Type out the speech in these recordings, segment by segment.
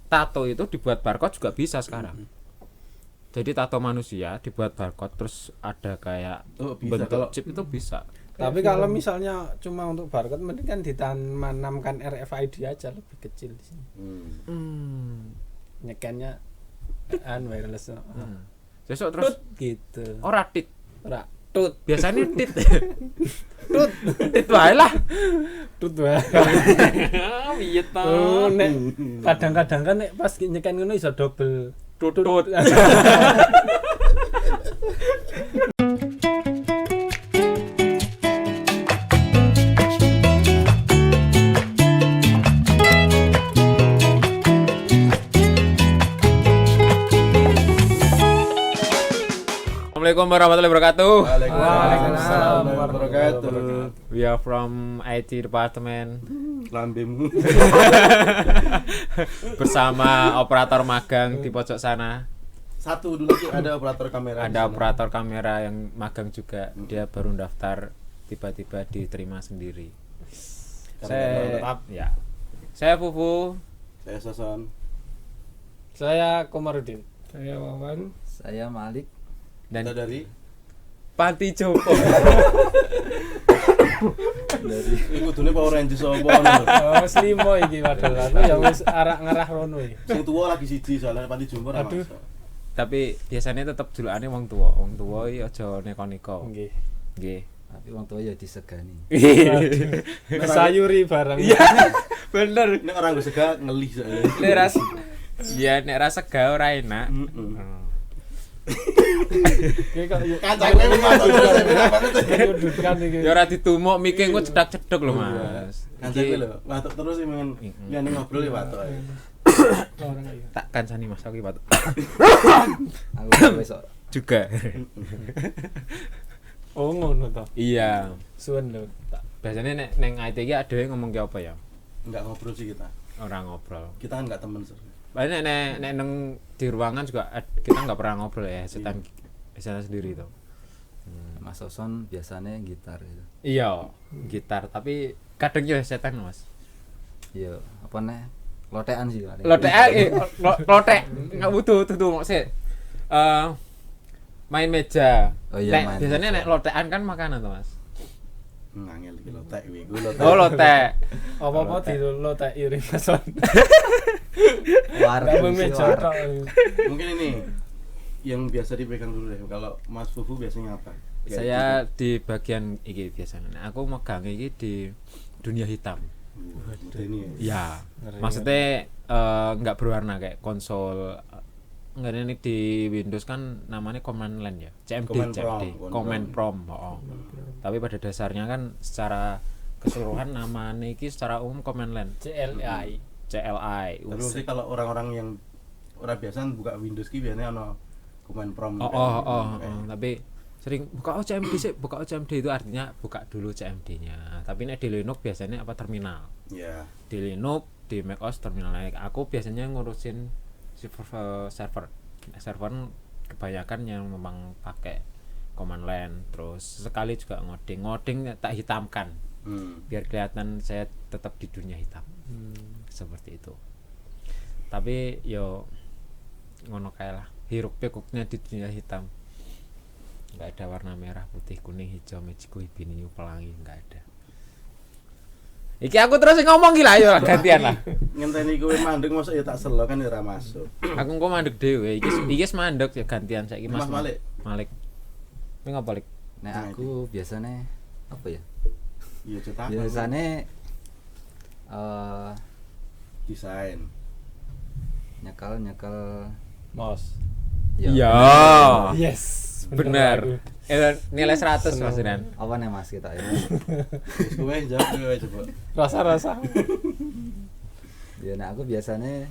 tato itu dibuat barcode juga bisa sekarang. Jadi tato manusia dibuat barcode terus ada kayak bisa, bentuk kalau chip itu bisa. Tapi kalau misalnya cuma untuk barcode mending kan ditanamkan RFID aja lebih kecil di sini. Nyekannya wireless. Besok terus gitu. ora tit. Ora tut. Biasanya tit. Tut. Tit wae lah. Tut wae. Piye to? Nek kadang-kadang kan nek pas nyekan ngono iso double Tutut. Assalamualaikum warahmatullahi wabarakatuh. Waalaikumsalam warahmatullahi wabarakatuh. We are from IT department Lambemu. bersama operator magang di pojok sana. Satu dulu tuh ada operator kamera. Ada operator kamera yang magang juga. Dia baru daftar, tiba-tiba diterima sendiri. Saya Fufu. Saya Sason. Saya Komarudin. Saya Wawan. Saya Malik. Dan Kita dari Panti Jompo. iki kudune Power Rangers apa ngono. Oh, slimo iki padahal aku ya wis arek ngarah rono iki. Sing tuwa lagi siji soalnya Panti Jumbo ra Aduh. masuk. Tapi biasanya tetap julukane wong tuwa. Wong tuwa iki aja neko-neko. Nggih. Nggih. Tapi wong tua ya disegani. Sayuri bareng. Iya. Bener. Nek orang gue sega ngelih soalnya. Nek ras ya nek rasa ga ora enak. Iki kok yo Kancane masuk terus banget. nyudutkan iki. Ya ora ditumuk mikir engko cedak-cedek lho, Mas. Kancane lho, watuk terus sih men. Liyane ngobrol ya watuk ae. Orang iki. Tak kancani Mas aku Pak. Aku besok Juga. Oh ngono to. Iya. Suwen lho. Biasanya nek neng IT iki adewe ngomong ki apa ya? Enggak ngobrol sih kita. Orang ngobrol. Kita kan enggak temen sih. Banyak nek neng di ruangan juga kita nggak pernah ngobrol ya, setan sendiri tuh. Mas Soson biasanya gitar gitu. Iya, gitar tapi kadang ya setan Mas. Iya, apa nih? Lotean sih paling. Lotek nggak butuh tuh sih. Main meja. Oh iya, Nek, main biasanya meja. nek lotean kan makanan tuh Mas. Ngangel iki lotek kuwi. Gue lotek. Oh lotek. Apa-apa di lo tak iring pesan. Warung Kabeh sih, meja warung. tok. Mungkin ini yang biasa dipegang dulu deh. Kalau Mas Fufu biasanya apa? Saya di bagian iki biasanya. Nah, aku megang iki di dunia hitam. Ini ya. Ya, maksudnya nggak berwarna kayak konsol. Nggak ada ini di Windows kan namanya command line ya, CMD, command prompt. Tapi pada dasarnya kan secara keseluruhan namanya ini secara umum command line. CLI. Tapi mesti kalau orang-orang yang orang biasa buka Windows ki biasanya ono command prompt. Tapi sering buka CMD sih, buka CMD itu artinya buka dulu CMD-nya. Tapi nek di Linux biasanya apa terminal. Iya. Di Linux, di macOS terminal. Aku biasanya ngurusin server kebanyakan yang memang pakai command line, terus sekali juga ngoding tak hitamkan biar kelihatan saya tetap di dunia hitam seperti itu. Tapi yo ngono kae lah, hiruk pikuknya di dunia hitam, nggak ada warna merah putih kuning hijau magiku biru pelangi, nggak ada. Iki aku terus ngomong gila ayo gantian lah. Ngenteni kowe mandek mosok ya tak selo kan ya ora masuk. Aku kok mandek dhewe. Iki mandek ya gantian saiki Mas. Mas Malik. Malik. Ini ngapa Lik? Nah, aku biasanya apa ya? Iya cetak. Biasanya desain. nyekal Mouse. Iya. Yes. Bener. Nilai 100 Mas Dinan. Apa nih Mas kita ya? Wis kowe jawab kowe coba. Rasa-rasa. Ya, nah aku biasanya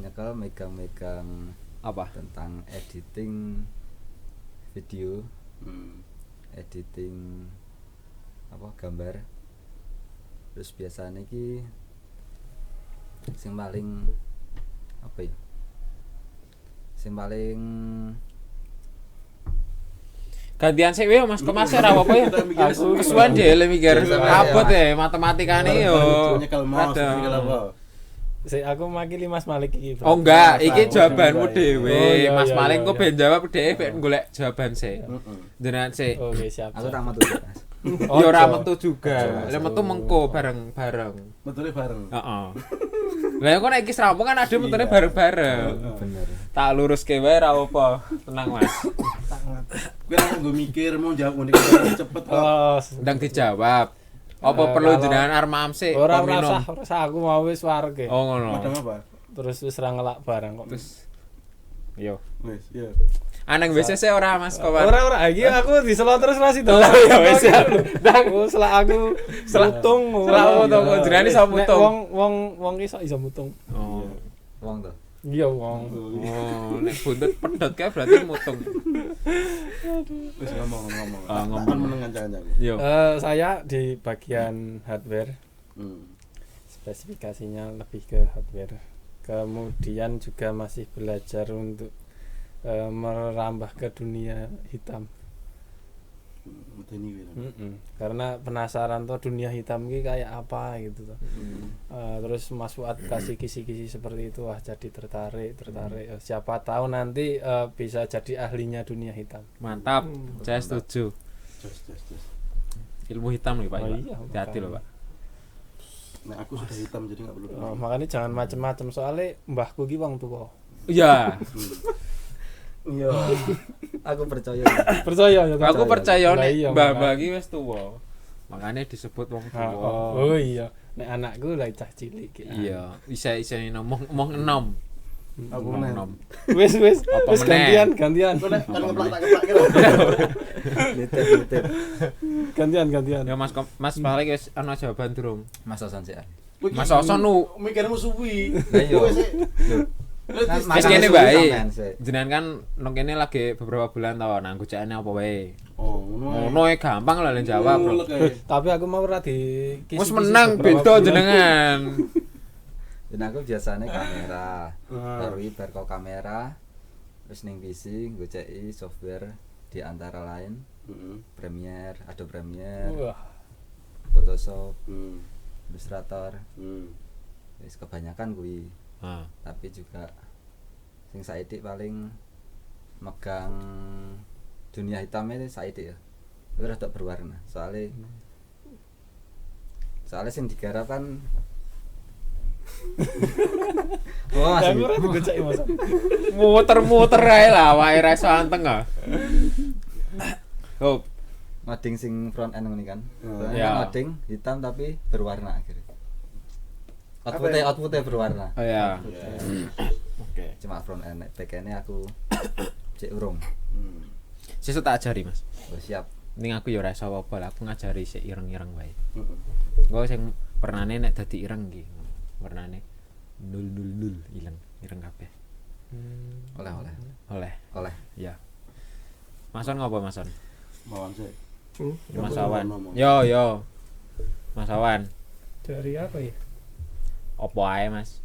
nyekal megang Apa? tentang editing video, editing apa gambar. Terus biasanya ki sing paling apa ya? Sing paling Gantian sik wae Mas, kok Mas ora apa ya? Aku kesuwen dhewe mikir. Abot ya matematikane yo. Nyekel mouse, nyekel apa? Aku makili Mas Malik iki. Oh enggak, iki Tahu, jawabanmu juga, dhewe. Oh, iya, Mas iya, Maling iya, kok iya. ben jawab dhewe ben golek jawaban sih. Heeh. Jenengan sih. Oke, siap. Aku siap. tak metu Mas. Ya ora Ojo. metu juga. Lah metu mengko bareng-bareng. Betulnya bareng. Heeh. Lah kok nek iki serampung kan ade metune bareng-bareng. Bener. Tak luruske wae ra apa. Tenang Mas. Gue langsung gue mikir mau jawab unik cepet kok. Oh, Ndang dijawab. Apa perlu kalau- jenengan arep sih? ora apa minum? usah aku mau wis warge. Oh ngono. Madam apa? Terus wis ra ngelak barang kok. Terus yo. Wes, iya. Anang WCC ora Mas Kowan. Ora iki aku diselot terus ra sido. Ya wis ya. Aku selak aku mutung. Selak mutung, jenenge iso mutung. Wong iso mutung. Oh. Wong to. Iya wong. Oh, nek buntut pedhot kae berarti mutung. Wes ngomong. Ah, ngomong. Akan menengan jangan-jangan. Yo. Saya di bagian hardware, spesifikasinya lebih ke hardware. Kemudian juga masih belajar untuk merambah ke dunia hitam. Medeni kuwi. Karena penasaran tuh dunia hitam ini kayak apa gitu tuh. Terus Mas Fuad kasih kisi-kisi seperti itu, wah jadi tertarik. Siapa tahu nanti bisa jadi ahlinya dunia hitam. Mantap. Saya setuju. Jos. Ilmu hitam nih Pak. Oh Pak. iya, Hati-hati loh Pak. Nah, aku sudah hitam jadi enggak perlu. Makanya jangan macem-macem soalnya mbahku ki wong tua. Iya. Iya. Aku percaya. Percaya ya. Aku percaya Lah nek iya, mbah-mbah iki wis tuwa. Makanya disebut wong tuwa. Oh iya. Nek anakku lah cah cilik ki. Iya, isa ngomong enom. Aku Ngomong meneh. enom. Wis Apa gantian. Kok nek kan ngeplak-ngeplak kira. Nitip. Gantian. Ya Mas Malik wis ana jawaban durung. Mas Oson sih. Mas Oson nu mikirmu suwi. Lah iya. Wes, Wis kene bae. Jenengan kan nang kene lagi beberapa bulan tau nang goceane apa wae. Oh, ngono. Ngono ae gampang lah len jawab. Bro. Tapi aku mau ora di Wis menang beda jenengan. Dan aku biasanya kamera, Ah. baru ibar kamera, terus ning PC ngoceki software di antara lain Heeh. Premiere, Adobe Premiere, Wah. Photoshop, Hmm. Illustrator, Hmm. wis kebanyakan kuwi. Ah, Tapi juga sing saiki paling megang dunia hitamnya saiki ya. Itu rada berwarna. Soalnya sing digarap kan oh, Aku masih ora digoceki Mas. muter-muter ae lah wae ra iso anteng ah. Oh, ngoding sing front end ini kan. Oh, Front end ya. ngoding hitam tapi berwarna akhirnya. Apa ya? Outputnya berwarna. oh ya. Ya. Oke. Cuma front end, back endnya aku cek urung. Hmm. Sesuk tak ajari, Mas. Oh, siap. Ning aku ya ora iso apa-apa lah, aku ngajari sik ireng-ireng wae. Heeh. Engko sing pernane nek dadi ireng iki, warnane 000 ilang, ireng kabeh. Oleh. Ya. Mason ngopo Mason? Mawon sih. Mas Aku Awan. ngomong. Yo. Mas Awan, Dari apa ya? opo ae, Mas?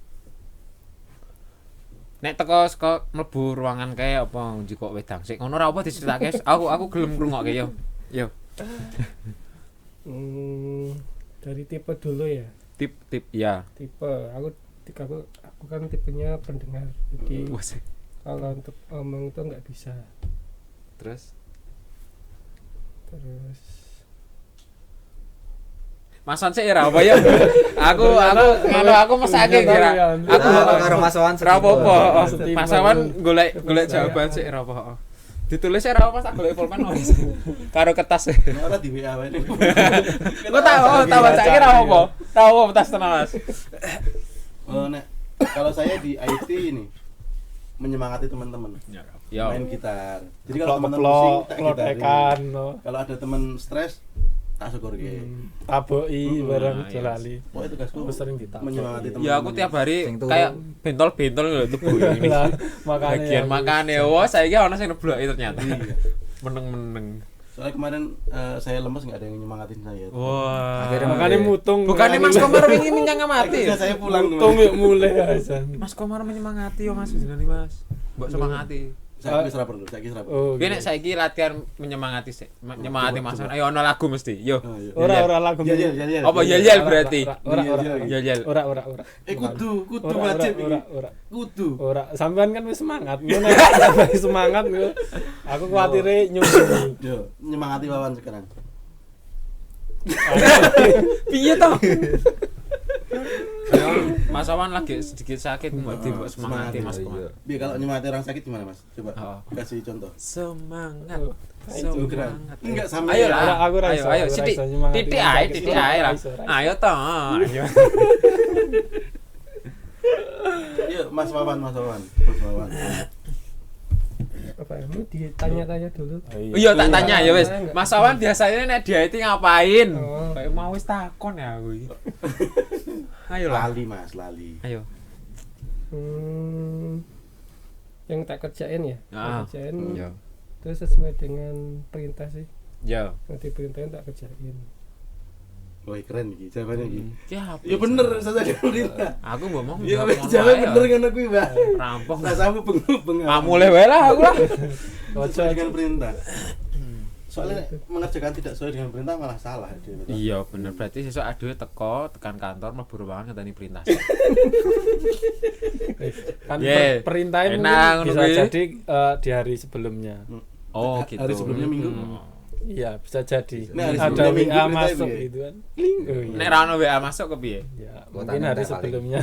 Nek teko saka mlebu ruangan kae apa njikok wedang sik ngono ora apa diceritake. Aku gelem ngrungokke yo. Yo. Dari tipe dulu ya. Tip ya. Tipe aku kan tipenya pendengar. Jadi Wes. kalau untuk ngomong itu nggak bisa. Terus Terus Mason sik ora apa ya. Aku mesake kira. Aku karo Mas Awan ora apa-apa. Setimpal. Mas Awan golek jawaban sik ora apa-apa. Ditulis ora apa tak golek pulpen wis. Karo kertas. Ora di WA wae. Engko tak baca kira apa? Tahu apa tas tenan Mas. Oh, nek kalau saya di IT ini menyemangati teman-teman Yo. main gitar. Jadi kalau teman pusing Klok-klok, tak klotekan gitarin. no. Kalau ada teman stres tak syukur ge. Taboki bareng Nah, jolali. Pokoknya tugasku Aku sering ditabok. menyemangati teman. Ya aku tiap hari Sing turu. kayak bentol-bentol lho tubuh ini. Lah, makanya Bagian aku- makane wah saiki ana sing nebloki ternyata. Iya. Meneng-meneng. Soalnya kemarin saya lemes nggak ada yang nyemangatin saya. Wah. Akhirnya Makanya mutung. Bukannya Mas Komar wingi menyemangati. Akhirnya saya pulang. mutung yuk mulai Hasan. Mas Komar menyemangati yo Mas jenenge Mas. Mbok semangati. Saiki wis ora perlu, saiki wis ora perlu. Oh, Piye nek saiki latihan menyemangati sik, menyemangati Mas. Ayo ono lagu mesti. Yo. Oh, iya. ora lagu. Iya. Apa yel berarti? Ora. Yel. Ora. Kudu wajib iki. Ora. Kudu. Ora, sampean kan wis semangat. Ngono nek semangat ngono. Aku kuwatire nyusul. Yo, nyemangati Wawan sekarang. Piye to? Mas Awan lagi sedikit sakit mbok semangati Mas. Iya. Biar kalau nyemangati orang sakit gimana Mas? Coba kasih contoh. Semangat. Itu keren. Enggak sama. Ayo ya. lah. Aku ra iso, Ayo aku ra sithik. iso nyemangati Titik orang ae, sakit. titik ae lah. Ra iso. Ayo to. Ayo. Yuk, Mas Wawan. Apa kamu ditanya-tanya dulu. Iya tak tanya ya wis. Mas Awan biasanya nek diet ngapain? Oh. Kayak mau wis takon ya aku iki. Ayo lah. Lali Mas, lali. Ayo. Yang tak kerjain ya. Ah. Tak kerjain. Yo. Terus sesuai dengan perintah sih. Yo. Nanti perintahin tak kerjain. Wah, keren iki jawabannya iki. Ya, Ya bener saja pemerintah. aku ngomong. Ya wis jawab bener ngono kuwi, Mbak. Rampung. Rasamu bengu-bengu. Kamu le wae lah aku lah. Sesuai dengan perintah. Soalnya mengerjakan tidak sesuai dengan perintah malah salah dia. Iya bener, berarti sesuk aduh teko tekan kantor mlebu ruangan ngenteni perintah. Kan Yeah. perintahnya Enak, mungkin bisa ngono kuwi. jadi di hari sebelumnya. Oh gitu. Hari sebelumnya minggu. Iya, bisa jadi. Nah, hari Ada sebelumnya minggu WA perintah masuk itu ya? gitu kan. Kling. Oh, iya. Nek ra ono WA masuk ke piye? Ya, Kota mungkin hari nempel paling. sebelumnya.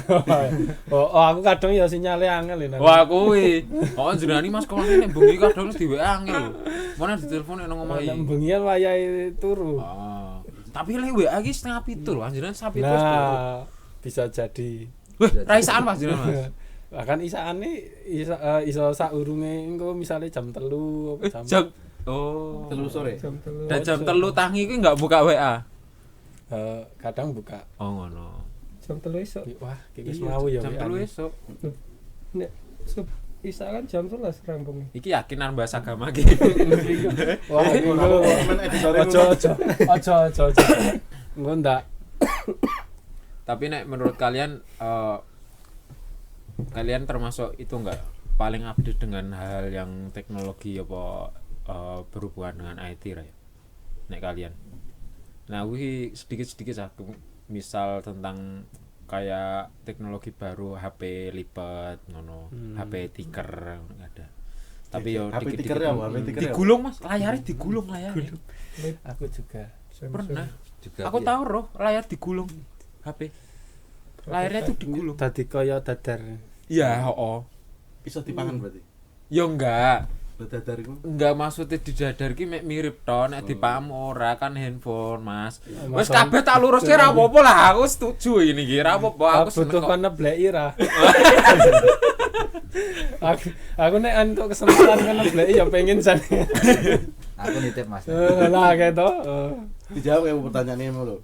Oh, aku kadang ya sinyalnya angel ya. Wah kuwi. Oh jenengan Mas kok nek bengi kadang di WA angel lho. Mana ditelepon nang omahe. Nek bengian wayahe turu. Oh. Tapi lek WA iki 6:30 lho, anjuran 7:30 turu. Nah, bisa jadi. Wah, ra isaan Mas jenengan Mas. Bahkan isaane iso saurunge engko misale jam 3 apa Jam oh. 3 sore. Jam 3. Dan jam 3 tangi kuwi enggak buka WA. kadang buka. Oh ngono. Jam 3 esuk. Wah, iki wis mau ya. Jam 3 WA-ne. esuk. Nek Isa kan jam 11 rampungnya. Iki yakin arep bahas agama iki. Wah, Kalau engko komen editornya ojo. Engko ndak. Tapi nek menurut kalian kalian termasuk itu enggak paling update dengan hal yang teknologi apa berhubungan dengan IT ya? Nek kalian. Nah, wih sedikit-sedikit aku misal tentang kayak teknologi baru HP lipat ngono, HP tiker ada. Tapi yo HP dikit-dikit tiker ya, HP tiker ya. digulung Mas, layarnya digulung layarnya. Aku juga. Pernah. Juga Aku iya. tahu roh layar digulung HP. Layarnya tuh digulung. Tadi kaya dadar. Iya, oh. Bisa dipangan berarti. Yo enggak. Dadar iku. Enggak maksudnya di dadar ki mek mirip to nek dipam ora kan handphone Mas. Wis Mas, kabeh tak luruske ra apa-apa lah, aku setuju ini ki ra apa-apa, aku butuh seneng kok. kono bleki ra. Aku nek entuk kesempatan kono bleki ya pengen jan. Aku nitip Mas. Lah kayak to. Dijawab ya pertanyaannya mau lho.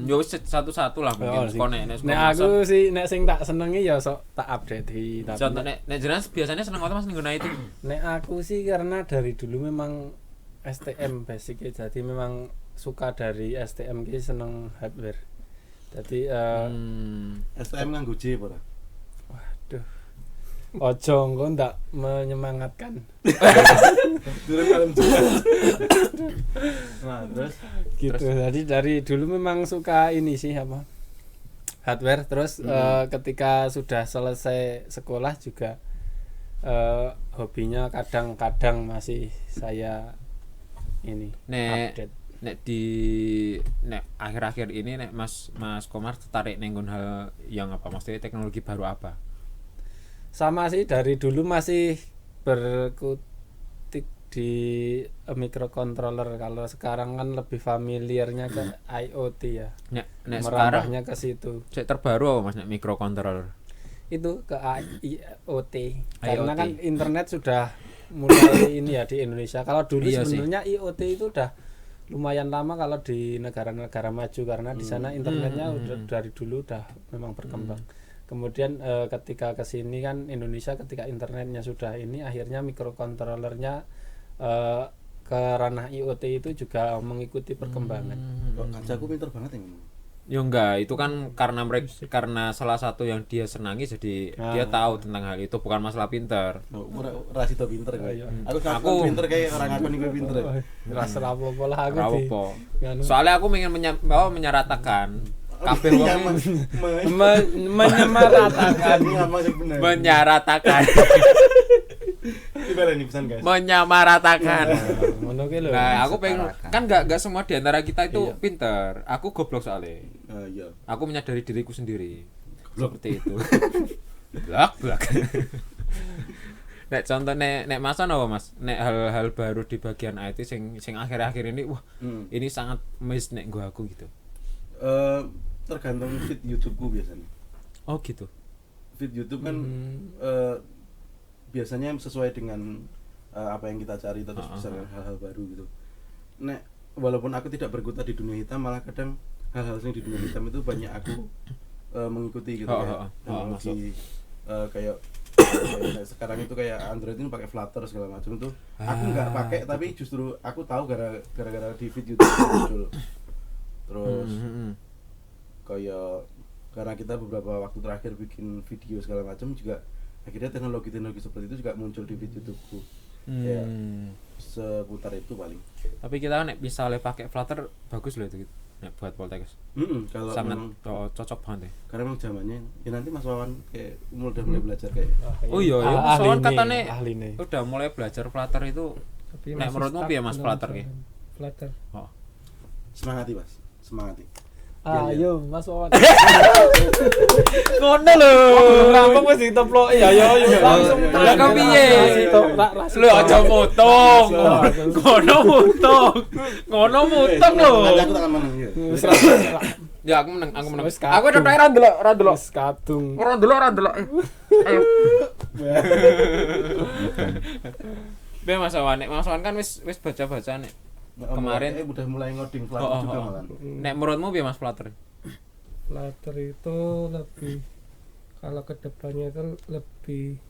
Yo wis satu-satu lah mungkin kok nek Nek aku sih nek sing tak senengi ya sok tak update tapi contoh nek jenengan biasanya seneng apa Mas ning nggon itu? nek aku sih karena dari dulu memang STM basicnya jadi memang suka dari STM ki seneng hardware. Jadi STM nganggo J apa ora? waduh. Ojo engko ndak menyemangatkan. Durung kalem jelas. Nah, terus Gitu. Jadi dari dulu memang suka ini sih apa? Hardware terus ketika sudah selesai sekolah juga hobinya kadang-kadang masih saya ini Nek update. nek akhir-akhir ini nek Mas Komar tertarik ning hal yang apa? Maksudnya teknologi baru apa? Sama sih dari dulu masih berkutik di microcontroller. Kalau sekarang kan lebih familiarnya ke IoT ya. Nek sekarang Merambahnya ke situ. cek terbaru apa Mas nek microcontroller? Itu ke IoT. Karena IoT. kan internet sudah mulai ini ya di Indonesia. Kalau dulu Iya sih. sebenarnya IoT itu udah lumayan lama kalau di negara-negara maju karena di sana internetnya udah dari dulu udah memang berkembang. Kemudian ketika ke sini kan Indonesia ketika internetnya sudah ini akhirnya microcontrollernya ke ranah IoT itu juga mengikuti perkembangan. kok kacaku pinter banget yang ngomong. Ya enggak, itu kan karena salah satu yang dia senangi jadi dia tahu tentang hal itu, bukan masalah pinter. Ora sida pinter kok. Aku pinter kayak orang aku niku pinter. Rasa apa-apa lah aku Ora di. apa. Nganu. Soalnya aku ingin menyeratakan kabeh wong Menyamaratakan. menyamaratakan Gimana nih pesan guys? menyamaratakan. Ngono ki lho. Nah, aku pengen Setarakan. kan enggak semua di antara kita itu pinter. Aku goblok soalnya. Iya. Aku menyadari diriku sendiri. Seperti itu. Blak. Nek contoh nek Mas apa Mas? Nek hal-hal baru di bagian IT sing akhir-akhir ini wah, ini sangat miss nek gua aku gitu. Tergantung feed YouTube-ku biasanya. Oh gitu. Feed YouTube kan biasanya sesuai dengan apa yang kita cari terus bisa hal-hal baru gitu. Nek walaupun aku tidak berkutat di dunia hitam, malah kadang hal-hal yang di dunia hitam itu banyak aku mengikuti gitu ya. Teknologi kayak sekarang itu kayak Android ini pakai Flutter segala macam itu aku nggak pakai tapi justru aku tahu gara-gara di feed YouTube muncul. Terus kayak karena kita beberapa waktu terakhir bikin video segala macam juga akhirnya teknologi seperti itu juga muncul di feed YouTube-ku. Ya seputar itu paling. Tapi kita nek misalnya pakai Flutter bagus loh itu gitu. Nek buat Poltekkes. Kalau Sangat memang cocok banget ya. karena memang zamannya ya nanti Mas Wawan kayak udah mulai belajar kayak Oh iya, ya ahli soalnya nih, katanya ahli nih. udah mulai belajar Flutter itu. Tapi Nek masih menurutmu stuck piye, Mas, dalam Flutter ki? Flutter. Oh. semangati Mas, semangati. Ayo Mas Wawan. Ngono lho. Rampung wis diteploki. Ya langsung. Lah kok piye? Lho aja motong. Ngono motong. Ngono motong lho. Nanti aku tangan menang ya. Wis Ya aku menang. Wis Aku kadung. udah ra ndelok. wis kadung. Ora ndelok. Ayo. Be Mas Wawan, nek Mas Wawan kan wis baca-baca nek kemarin udah mulai ngoding Flutter juga malah. Nek menurutmu piye Mas Flutter? Flutter itu lebih kalau kedepannya itu lebih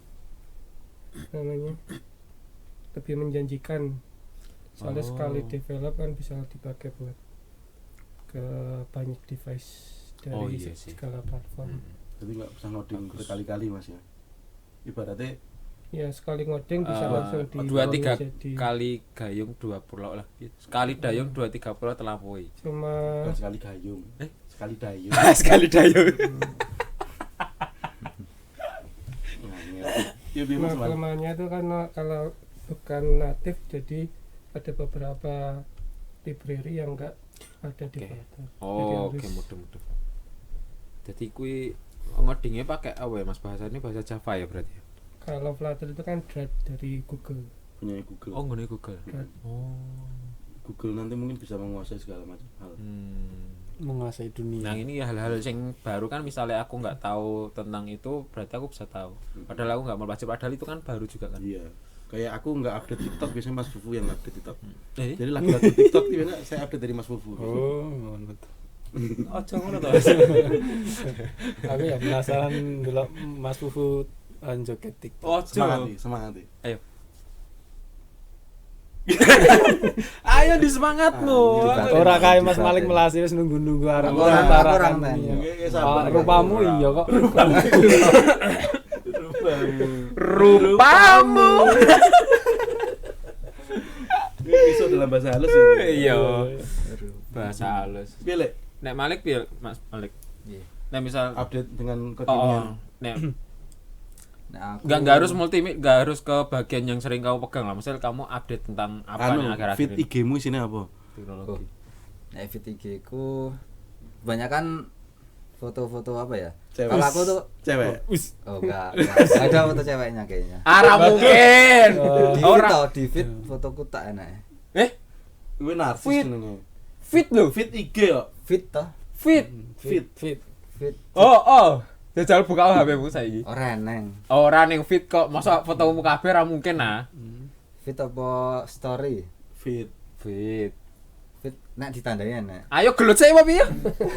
namanya lebih menjanjikan. Soalnya sekali develop kan bisa dipakai buat ke banyak device dari iya sih. segala platform. Jadi nggak usah ngoding berkali-kali Mas ya. Ibaratnya Ya sekali ngoding bisa langsung di 2-3 jadi kali gayung 2 pulau lah. Sekali dayung 2-3 pulau terlampaui. cuma bukan sekali gayung, sekali dayung. Sekali dayung. Ya biar Mas Wawan. kelemahannya itu kan kalau bukan natif jadi ada beberapa library yang enggak ada di Flutter. Oh, oke mudah-mudah. Jadi kui ngodingnya pakai apa ya Mas, bahasanya bahasa Java ya berarti ya? Kalau Flutter itu kan Dart dari Google. Punya Google. Oh, ngene Google. Oh. Google nanti mungkin bisa menguasai segala macam hal. Menguasai dunia. Nah, ini hal-hal yang baru kan misalnya aku nggak tahu tentang itu, berarti aku bisa tahu. Padahal aku nggak mau belajar, padahal itu kan baru juga kan. Iya. Kayak aku nggak update TikTok, biasanya Mas Fufu yang update TikTok. Eh? Jadi lagu-lagu TikTok tiba-tiba saya update dari Mas Fufu. Oh, ngono to. Ojo ngono to. Aku ya penasaran delok Mas Fufu joget TikTok. Ojo. Semangati. Ayo. Ayo di semangatmu. Ora kae Mas Malik melasi wis nunggu-nunggu arep Aku antara orang kan. tanya. Rupamu iya kok. Rupamu. Ini bisa dalam bahasa halus ya. Iya. Bahasa halus. Pilih Nek Malik piye, Mas Malik? Iya. Nek misal update dengan oh, codingnya. nek Nah, aku nggak harus nggak harus ke bagian yang sering kamu pegang lah. Misal kamu update tentang apa yang akhir-akhir feed ini. IG-mu isinya apa? Teknologi. Nah, FTG ku kebanyakan foto-foto apa ya? Cewek. Kalau aku tuh Cewek. oh enggak ada foto ceweknya kayaknya. Arah mungkin. Di feed Ora. tau, di feed fotoku tak enak. Gue narsis Feed. jenenge. Fit lho. Feed IG ya. Feed toh, Fit. Feed. feed Oh. Jajal buka HP-mu saiki. ora neng. Ora ning fit kok, masa fotomu kabeh ra mungkin nah. Feed apa story? Feed. Fit. Feed nek ditandai enak. Ayo gelut saya apa piye?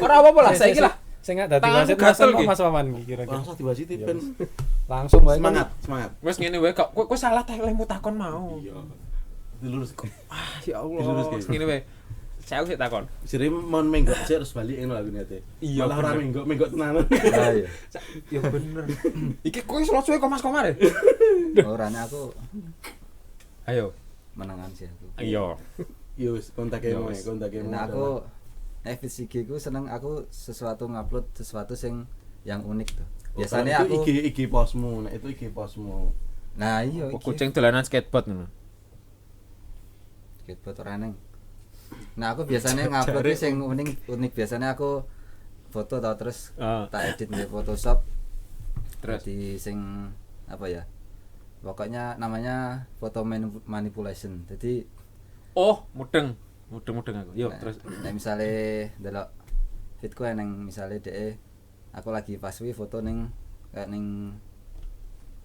Ora apa-apa lah saiki lah. Sing gak dadi Tanganku wasit gatel Mas ki. Mas Wawan iki kira-kira. Langsung diwasiti ben Langsung wae. semangat, semangat. Wes ngene wae kok kowe salah lemu takon mau. Iya. Dilurus kok. Ah ya Allah. Dilurus, Ki. Ngene wae. Saya sik takon. Sire mon menggok sik terus balik ngono lho niate. Iya, Malah ora bener. menggok tenanan. Lah iya. Ya bener. Iki kowe suwe komas-komar ya? Orane aku Ayo. menengan sih aku. Iya. Yo wis kontake Yo, moe, wis. kontake moe. Nah aku FCG ku seneng aku sesuatu ngupload sesuatu sing yang unik tuh. Biasanya aku IG postmu, nek itu IG postmu. nah iya Apa iki. kucing dolanan skateboard ngono. Skateboard ora neng. Nah aku biasanya ngupload ki sing unik biasanya aku foto tau terus Ah. tak edit di Photoshop Terus di sing apa ya? Pokoknya namanya photo manipulation. Jadi mudeng aku. Yo terus nek misale delok fitku neng misale dhek aku lagi pas wi foto ning kayak ning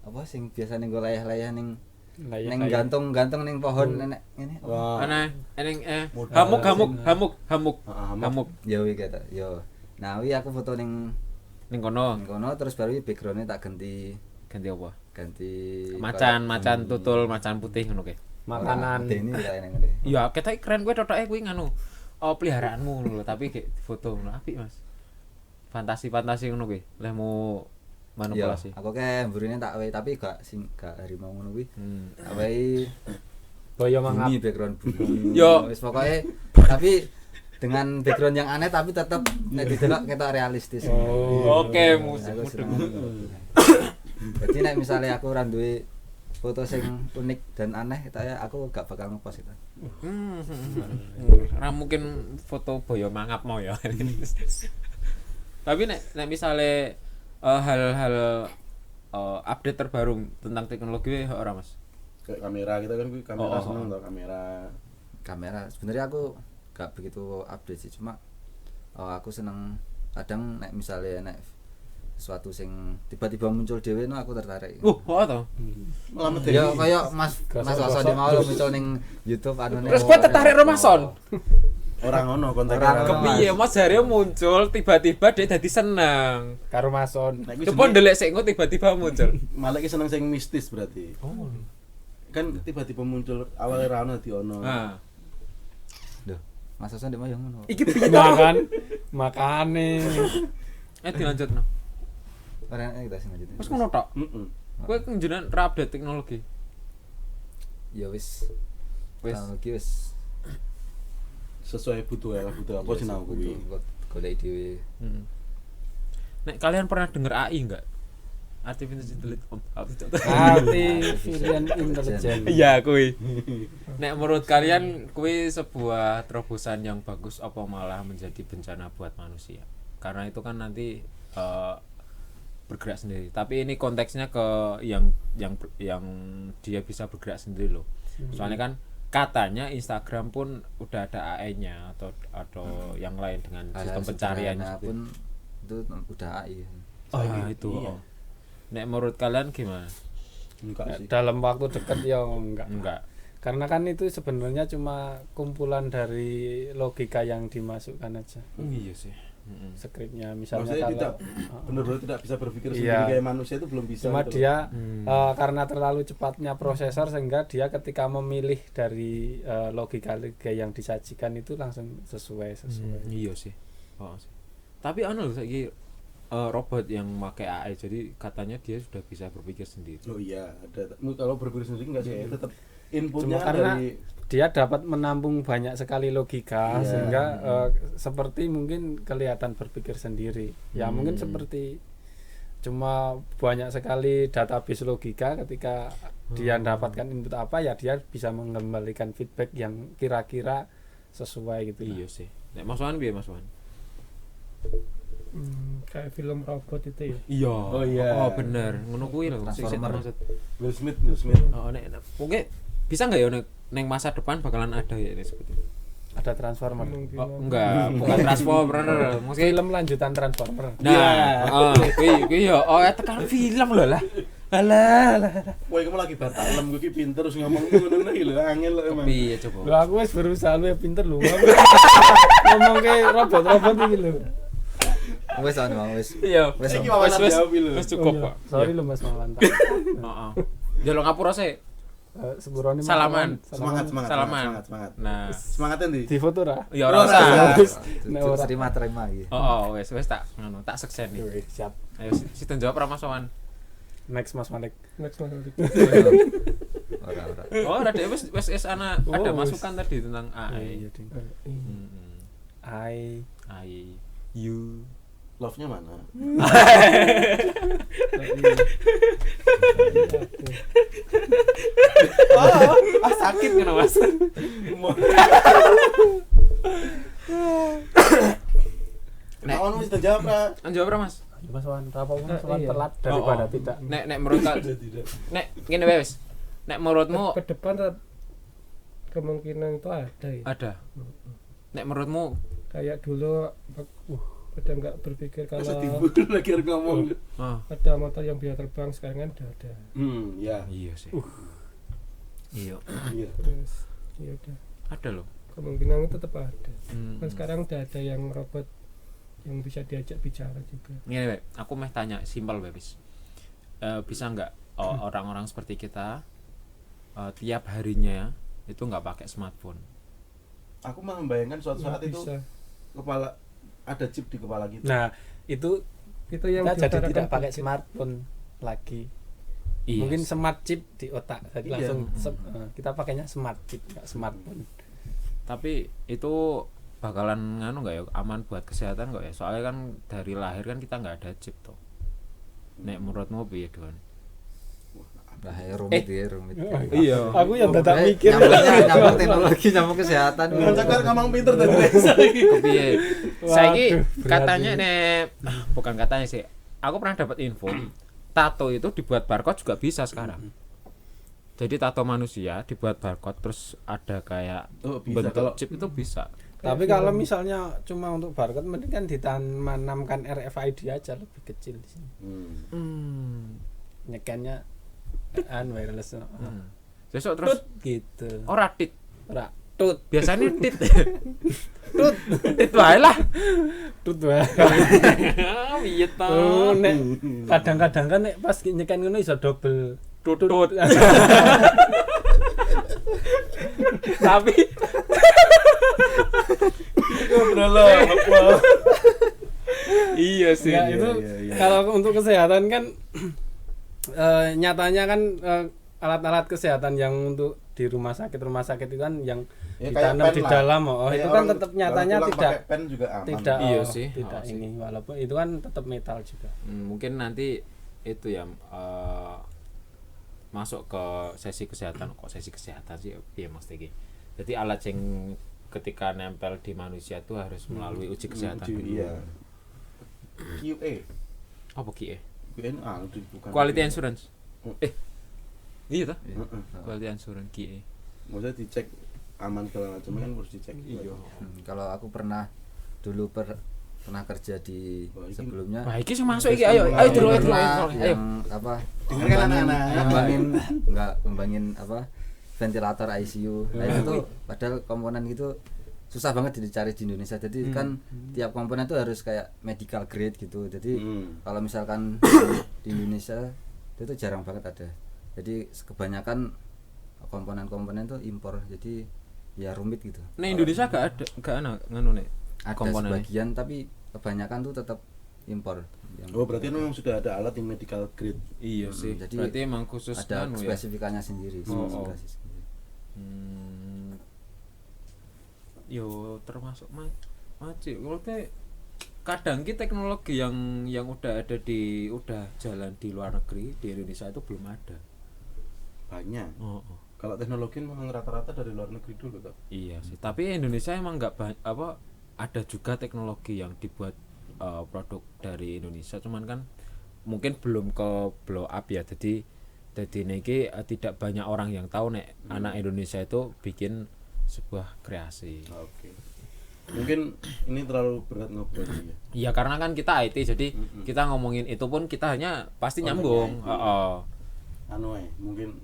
apa sing biasa ning go layah-layah ning ning gantung ning pohon nenek ngene. Wah. ana eneng Modal hamuk. Hamuk. Ya wi kata. Yo. Nah wi aku foto ning Ning kono kono terus baru backgroundnya tak ganti apa? ganti Macan tutul, macan putih ngono ke. Makanan. ini kayak neng ngene. Ya ketok keren kowe totoke kuwi nganu. Peliharaanmu ngono lho, tapi kayak foto ngono apik, Mas. Fantasi ngono kuwi. Lehmu manipulasi. Yo, aku kayak mburine tak wae tapi gak harimau ngono kuwi. Hmm. Tak wae Boyo mangap. bumi background bumi. Yo. Wis pokoke tapi dengan background yang aneh tapi tetap nek didelok ketok realistis. Oke, musik Aku mudeng. seneng. Jadi nek misalnya aku ora duwe foto sing unik dan aneh ya aku gak bakal ngepost itu. Ora mungkin foto boyo mangap mau ya. Tapi nek misale hal-hal update terbaru tentang teknologi ora Mas? Kayak kamera kita kan kuwi kamera seneng tau kamera. Kamera sebenarnya aku gak begitu update sih cuma aku seneng kadang nek misalnya nek sesuatu sing tiba-tiba muncul dhewe no aku tertarik. Oh to. Malah medeni. Ya kaya Mas Wason di mau muncul ning YouTube anu Terus kowe tertarik karo Mason? Ora ngono kontake. Ora ngono. Kepiye Mas Haryo muncul tiba-tiba dia dadi seneng. Karo Mason. Nek kuwi Coba seneng- ndelek sik engko tiba-tiba muncul. malah iki seneng sing mistis berarti. Oh. Kan tiba-tiba muncul awalnya ra ono dadi ono. Nah, Duh, Mas Wason di mau yang ngono. iki piye to? Makan. Makane. Dilanjutno. Ora kita sing lanjut. Wis ngono tok. Heeh. Kowe kenjenan ra update teknologi. Ya wis. Wis. Teknologi wis Sesuai butuh apa sinau kuwi. golek dhewe. Hmm. Nek kalian pernah denger AI enggak? Artificial Artificial Intelligence. Iya, kuwi. Nek menurut kalian kuwi sebuah terobosan yang bagus apa malah menjadi bencana buat manusia? Karena itu kan nanti bergerak sendiri. Tapi ini konteksnya ke yang dia bisa bergerak sendiri loh. Soalnya kan katanya Instagram pun udah ada AI-nya atau yang lain dengan sistem pencarian pun itu udah AI. itu. Iya. Nek menurut kalian gimana? Enggak sih. Dalam waktu dekat ya enggak. Enggak. Karena kan itu sebenarnya cuma kumpulan dari logika yang dimasukkan aja. Iya sih. Skripnya misalnya Maksudnya kalau tidak benar-benar tidak bisa berpikir Iya. sendiri kayak manusia itu belum bisa. cuma gitu loh. dia karena terlalu cepatnya prosesor sehingga dia ketika memilih dari logika yang disajikan itu langsung sesuai. Iya sih. Oh, sih. Tapi anu lho saiki robot yang pakai AI jadi katanya dia sudah bisa berpikir sendiri. Oh iya, ada. Kalau berpikir sendiri enggak sih, tetap inputnya Cuma karena dari dia dapat menampung banyak sekali logika Iya. sehingga seperti mungkin kelihatan berpikir sendiri ya mungkin seperti cuma banyak sekali database logika ketika dia dapatkan input apa ya dia bisa mengembalikan feedback yang kira-kira sesuai gitu. Iya sih. Nek Mas Wan piye Mas Wan? Kayak film robot itu ya. Iya. Oh, iya. Oh bener. Ngono kuwi lho sing Transformer. maksud. Will Smith. Oh nek oke bisa enggak ya neng masa depan bakalan ada ya ini sebetulnya. Ada Transformer. Oh, enggak, bukan Transformer. Maksudnya Film lanjutan Transformer. nah, kuwi ya tekan film lho lah. Alah. Wah, kamu lagi batalem gue ki pinter terus ngomong ngono iki lho, angel lho emang. Piye coba? Lho aku wis berusaha lu pinter lu. Ngomong kayak robot-robot iki lho. Wis ana wis. Iya. Wis Iki wawasan jawab lho. Wis cukup, Oh, iya. Pak. Sorry lu Mas Mawanta. Heeh. Jaluk ngapura sih. Sepurone Salaman. Semangat. Salaman. Nah, Semangatnya ndi? di foto ra. ya ora usah. Nek ora. Terima iki. Oh, wes tak sekseni. Wih, siap. Ayo si jawab ra Mas Wawan. Next Mas Malik. Next Mas Alik. Ora. Oh, ada wes ana Oh, ada wes. masukan tadi tentang AI. Iya, Ding. Hmm. I You. Love-nya mana? Sakit kan Mas? Kawan mesti jawab ra. Jawab ra Mas? Mas Wan, apa Mas Wan Iya. telat daripada Oh. tidak. Nek menurut nek ngene wae wis. Nek menurutmu Ke depan kemungkinan itu ada ya. ada. Nek menurutmu Kayak dulu pada nggak berpikir Masa kalau timbul lagi harus ngomong. ada motor yang bisa terbang, sekarang kan udah ada. Ya. iya sih. Iya. Iya. Terus ya udah, Ada loh. kemungkinan itu tetap ada. Hmm. Kan sekarang udah ada yang robot yang bisa diajak bicara juga. Ngene wae, aku meh tanya simpel wae wis. Bisa nggak orang-orang seperti kita tiap harinya itu nggak pakai smartphone? Aku malah membayangkan suatu saat Nggak itu bisa. kepala ada chip di kepala kita. Nah, itu Itu yang kita jadi diutarakan tidak pakai budget. smartphone lagi. Iya. Mungkin smart chip di otak. Jadi Iya. langsung kita pakainya smart chip, enggak smartphone. Tapi itu bakalan nganu nggak ya, aman buat kesehatan nggak ya? Soalnya kan dari lahir kan kita nggak ada chip tuh. Nek menurutmu piye Don? Lah rumit ya, rumit. Iya. Aku yang dadak mikir. Nyambung teknologi, nyambung kesehatan. Kan cakar ngomong pinter dan desa iki. Kepiye? Saiki Waduh, berat katanya ini. bukan katanya sih. Aku pernah dapat info, tato itu dibuat barcode juga bisa sekarang. Jadi tato manusia dibuat barcode terus ada kayak Oh, bisa. bentuk Kalau chip itu bisa. Tapi kalau misalnya cuma untuk barcode mending kan ditanamkan RFID aja, lebih kecil di sini. Nyekannya wireless. Besok terus Gitu. ora tit. Ora tut Biasanya tit. Tit wae lah. tut wae. Piye to? Oh, nek kadang-kadang kan nek pas nyekan ngono iso double Tutut. tapi Iya sih. ya, itu kalau untuk kesehatan kan nyatanya kan alat-alat kesehatan yang untuk di rumah sakit itu kan yang Ya, kayak ditanam pen di lah. dalam Kayak itu kan orang tetap nyatanya pulang tidak pakai pen juga aman. tidak Iya sih. tidak Oh, ini walaupun itu kan tetap metal juga. Mungkin nanti itu ya masuk ke sesi kesehatan. Kok sesi kesehatan sih piye Mas Tegi? Jadi alat yang ketika nempel di manusia itu harus melalui uji kesehatan. Iya. QA. Apa QA? QA itu bukan. Quality Insurance. Hmm. Iya toh? Heeh. Quality Insurance QA. Maksudnya dicek aman segala macam kan harus dicek. Iya. Kalau aku pernah kerja di Wah, ini- sebelumnya. Wah, iki sing masuk iki ayo dulu ayo. Yang apa? Dengarkan anak-anak. Ngembangin apa? Ventilator ICU. Nah, itu tuh padahal komponen gitu susah banget dicari di Indonesia. Jadi kan tiap komponen tuh harus kayak medical grade gitu. Jadi kalau misalkan di Indonesia itu jarang banget ada. Jadi kebanyakan komponen-komponen tuh impor. Jadi ya rumit gitu. Nah, Indonesia gak ada nganu nek Ada komponennya. sebagian tapi kebanyakan tuh tetap impor. Oh, berarti memang sudah ada alat yang medical grade. Iya sih. Jadi Berarti emang khusus ada nganu ya. spesifikasinya sendiri, Oh, oh. spesifikasi sendiri. Yo termasuk macet. Kadang ki teknologi yang udah jalan di luar negeri, di Indonesia itu belum ada. Banyak. Oh. Kalau teknologi memang rata-rata dari luar negeri dulu toh. Iya sih. Tapi Indonesia emang nggak ada juga teknologi yang dibuat produk dari Indonesia. Cuman kan mungkin belum ke blow up ya. Jadi niki tidak banyak orang yang tahu nek anak Indonesia itu bikin sebuah kreasi. Oke. Mungkin ini terlalu berat ngobrol ya. Iya karena kan kita IT jadi kita ngomongin itu pun kita hanya pasti nyambung. Anu mungkin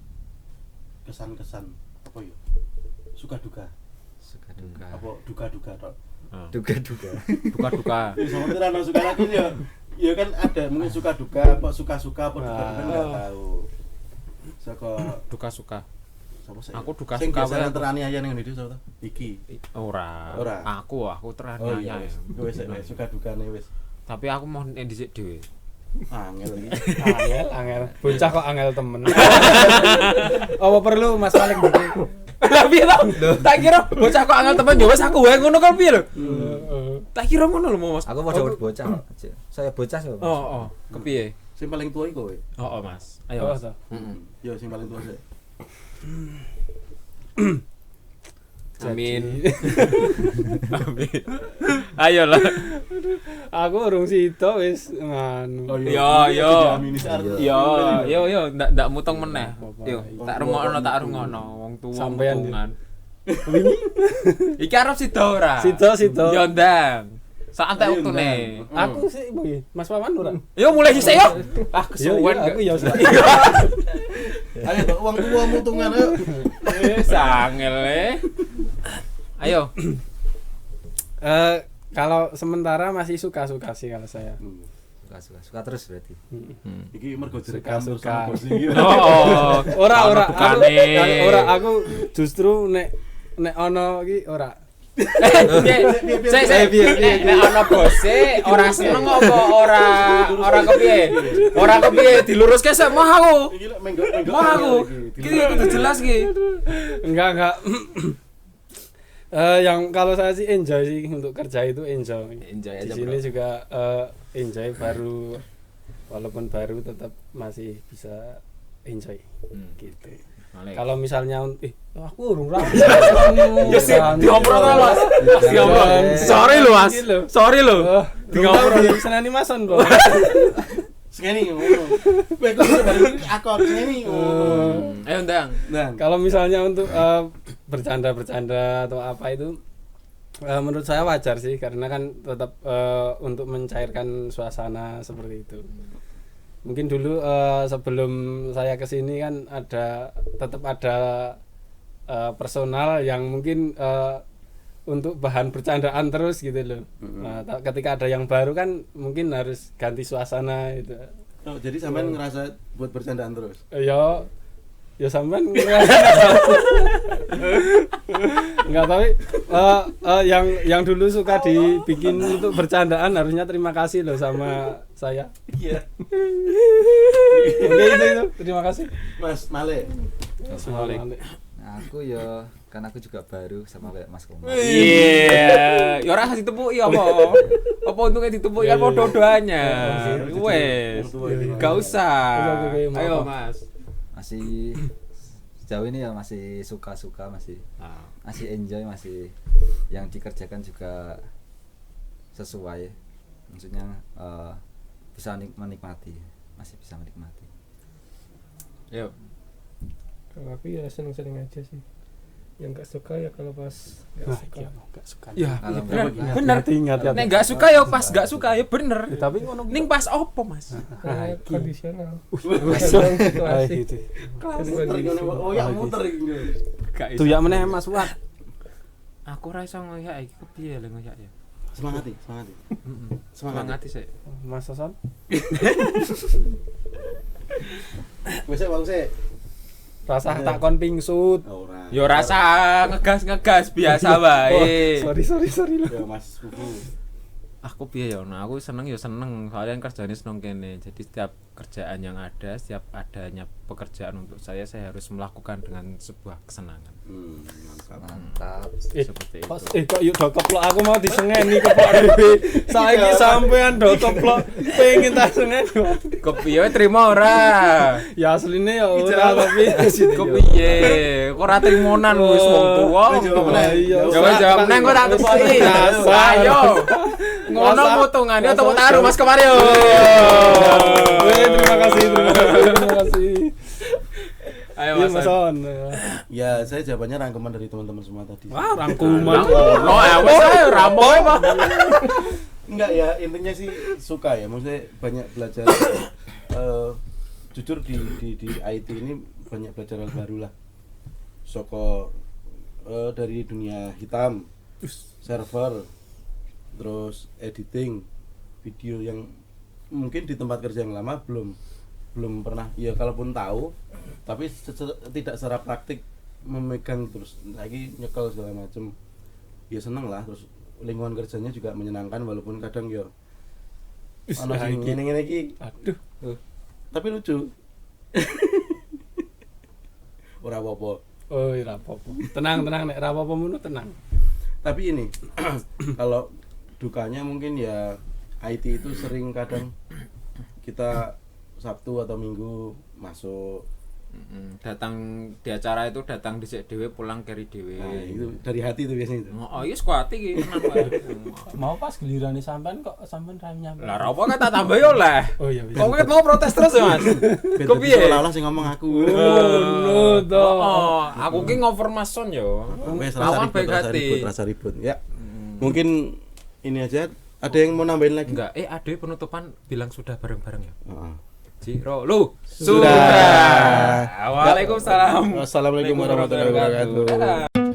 kesan-kesan apa ya? Suka duka. Suka duka. Apa duka-duka tok. Duga-duga. Duka-duka. Ya sama kita anu suka lagi ya. Ya kan ada mungkin suka duka apa suka-suka apa duka-duka enggak tahu. Saka Duka suka. Sapa sih? Aku duka Sing suka biasanya wae. teraniaya ning ndi sapa? Iki. Ora. Ora. Aku Oh teraniaya. iya wis. Wis suka dukane wis. Tapi aku mau dhisik dhewe. Angel iki. Angel bocah kok angel temen. Apa perlu Mas Malik bikin? Lah piye to? Tak kira bocah kok angel temen yo wis aku wae ngono kan piye lho? Tak kira ngono lho Mas. Aku padha bocah aja. Saya bocah sih. Oh, kepiye? Sing paling tua iku kowe. Oh, Mas. Ayo. Mas. Yo sing paling tua sih. Amin. Amin. Ayolah. Aku urung sida wis nganu. Oh Yo. Yo. Yo, ndak mutong meneh. Yo, tak rungokno wong tuwa Sampean, mutungan. Iki arep sida ora? Sida. Yo ndang. Sak antek Ayo, wektune. ndang. Aku sih bengi. Mas Wawan ora? Yo mulai sik yo. Ah Yo kesuwen aku ya. Ayo Tok, wong tua mutungan ayo. Sangel. Ayo. Kalau sementara masih suka-suka sih kalau saya. Suka terus berarti. Iki mergo direkam terus Suka-suka. sama bos iki. Oh. Ora Dukane. aku justru nek ono iki ora. Saya nek ana bose ora seneng apa ora kepiye? Ora kepiye diluruske sik mah aku. Iki lek menggok-menggok. Mah aku. Iki kudu jelas iki. Enggak. Yang kalau saya sih enjoy sih untuk kerja itu enjoy. Enjoy Di aja, sini Bro. juga enjoy baru walaupun baru tetap masih bisa enjoy gitu. Kalau misalnya aku urung ra. Ya sih, dioprol to, Mas. Dioprol. Sorry lho. Dioprol senani mason kok. Segini ngono. Kowe kok baru akor segini ngono. Ayo ndang. Nah, Kalau misalnya untuk bercanda-bercanda atau apa itu menurut saya wajar sih karena kan tetap untuk mencairkan suasana seperti itu. Mungkin dulu sebelum saya kesini kan tetap ada personal yang mungkin untuk bahan bercandaan terus gitu loh. Nah, ketika ada yang baru kan mungkin harus ganti suasana itu. oh, jadi sampean ngerasa buat bercandaan terus. Ya sampean enggak tapi yang dulu suka dibikin untuk bercandaan harusnya terima kasih loh sama saya. Iya. Oke itu terima kasih. Mas Male. Malik. Nah, aku ya kan aku juga baru sama kayak Mas Komar. Iya. Ya ora ditepuki apa? Apa untungnya ditepuki kan padha-padanya. Wes. Enggak usah. Oke, maaf. Ayo, Mas. Masih sejauh ini ya masih suka-suka, masih enjoy, masih yang dikerjakan juga sesuai. Maksudnya bisa menikmati, masih bisa menikmati. Yuk. Kalau aku ya seneng-seneng aja sih. Yang nggak suka ya kalau pas nggak suka. Ya, Kalau bener. Ingat ya. Nek enggak suka ya pas enggak suka ya bener. Tapi ngono Ning pas opo, Mas? Kondisional. gitu. Oh ya muter iki. Gak Tuh ya meneh Mas Wat. Aku ora iso ngoyak iki kepiye lho ngoyak ya. Semangat. Semangat sih. Mas Soson. Wis wong sik. Rasa takon pingsut. Ora. Ya rasa ngegas biasa wae. Sorry lah. Ya Mas Fufu. Aku piye ya, nah aku seneng soalnya kerjanya seneng kene. Jadi setiap kerjaan yang ada, setiap adanya pekerjaan untuk saya harus melakukan dengan sebuah kesenangan. Mantap. Seperti itu. Kok yuk do keplok aku mau disengeni keplok dhewe. Saiki sampean do keplok pengen tak sengeni. Kepiye wae trimo ora? Ya asline ya ora tapi Kepiye? Kok ora trimonan wis wong tuwa. Jawab nang kok tak tepoki. Ayo. Ngono mutungane tepuk tangan Mas Kemario. Terima kasih. Ayo Iya Mas. Mas Son. Ya, saya jawabannya rangkuman dari teman-teman semua tadi. Wah, rangkuman. No, wis ae rampung apa? Enggak ya, intinya sih suka ya. Maksudnya banyak belajar jujur di IT ini banyak belajar hal baru lah. Soko dari dunia hitam, server, terus editing video yang mungkin di tempat kerja yang lama belum pernah ya, kalaupun tahu tapi tidak secara praktik memegang terus lagi nyekel segala macem ya seneng lah, terus lingkungan kerjanya juga menyenangkan walaupun kadang ya ana sing ngene-ngene iki Aduh. tapi lucu. Ora apa-apa. Oh, ora apa-apa. Tenang nek ora apa-apa ngono tenang. Tapi ini kalau dukanya mungkin ya IT itu sering kadang kita Sabtu atau Minggu masuk. Datang di acara itu datang dhisik dhewe pulang keri dhewe. Nah, itu dari hati itu biasanya itu. Oh iya sekuat iki tenan wae. Mau pas gilirane sampean kok sampean ra nyampe. Lah ra apa kata tambah yo lah. Oh iya. Kok ket mau protes terus ya Mas? Kok piye? Seolah-olah sing ngomong aku. Oh, to. Oh, aku ki ngover mason yo. Wes Lawan baik hati. rasa ribut. Ya. Mungkin ini aja. Ada yang mau nambahin lagi? Enggak, Ade penutupan bilang sudah bareng-bareng ya. Heeh. Ciro, lu Sudah. Waalaikumsalam. Wassalamualaikum warahmatullahi wabarakatuh.